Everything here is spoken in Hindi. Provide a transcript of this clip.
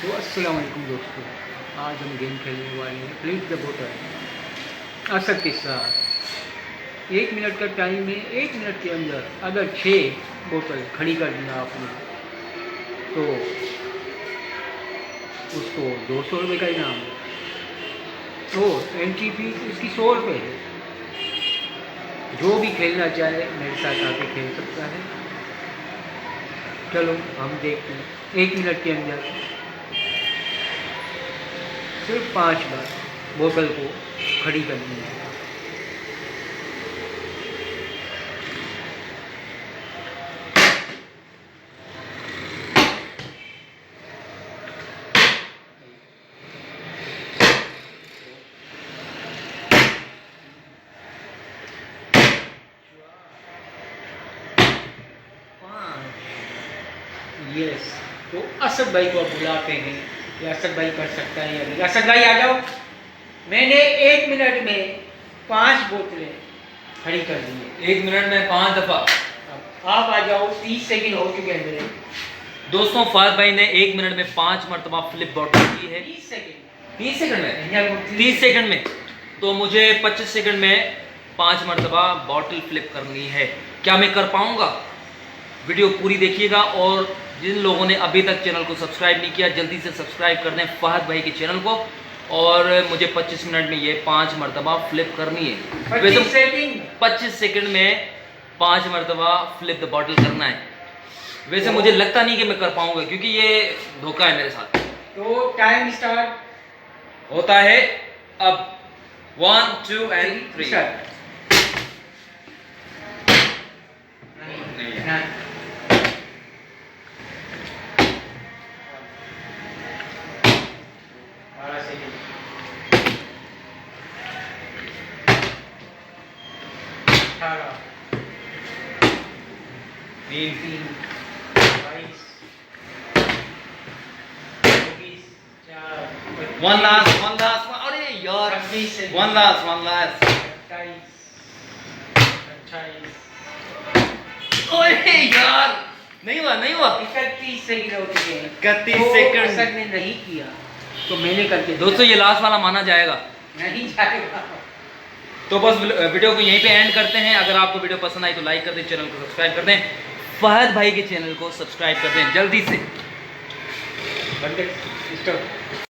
तो अस्सलाम वालेकुम दोस्तों, आज हम गेम खेलने वाले हैं फ्लिप द बोतल असद के साथ। 1 मिनट का टाइम है। 1 मिनट के अंदर अगर 6 बोतल खड़ी कर दिया आपने तो उसको 200 रुपये का इनाम है। तो एंट्री फीस इसकी 100 रुपये है। जो भी खेलना चाहे मेरे साथ आके खेल सकता है। चलो हम देखते हैं। 1 मिनट के अंदर सिर्फ 5 बार बोतल को खड़ी करनी है। यस, तो असद भाई को बुलाते हैं कि असद भाई कर सकता है या नहीं। असद भाई आ जाओ। मैंने 1 मिनट में 5 बोतलें खड़ी कर दी है। 1 मिनट में 5 दफा। अब आप आ जाओ। 30 सेकंड हो चुके हैं मेरे। दोस्तों फहद भाई ने 1 मिनट में 5 मरतबा फ्लिप बॉटल की है। 30 सेकंड 30 सेकंड में 30 सेकंड में तो मुझे 25 सेकंड में 5 मरतबा बॉटल फ्लिप करनी है। क्या मैं कर पाऊंगा? वीडियो पूरी देखिएगा और जिन लोगों ने अभी तक चैनल को सब्सक्राइब नहीं किया जल्दी से सब्सक्राइब कर दें फहद भाई के चैनल को। और मुझे 25 मिनट में ये 5 मरतबा फ्लिप करनी है। 25 सेकंड में 5 मरतबा फ्लिप द बॉटल करना है। वैसे मुझे लगता नहीं कि मैं कर पाऊंगा क्योंकि ये धोखा है मेरे साथ। तो टाइम स्टार्ट होता है अब। 1 2 एंड 3। वन लास्ट अरे यार वन लास्ट ओए यार नहीं हुआ 31 सेकंड हो चुके हैं। 31 सेकंड असद ने नहीं किया तो मैंने करके दोस्तों ये लास्ट वाला माना जाएगा नहीं जाएगा। तो बस वीडियो को यहीं पे एंड करते हैं। अगर आपको वीडियो पसंद आई तो लाइक कर दें, चैनल को सब्सक्राइब कर दें, फहद भाई के चैनल को सब्सक्राइब कर दें जल्दी से। बंदे स्टॉप।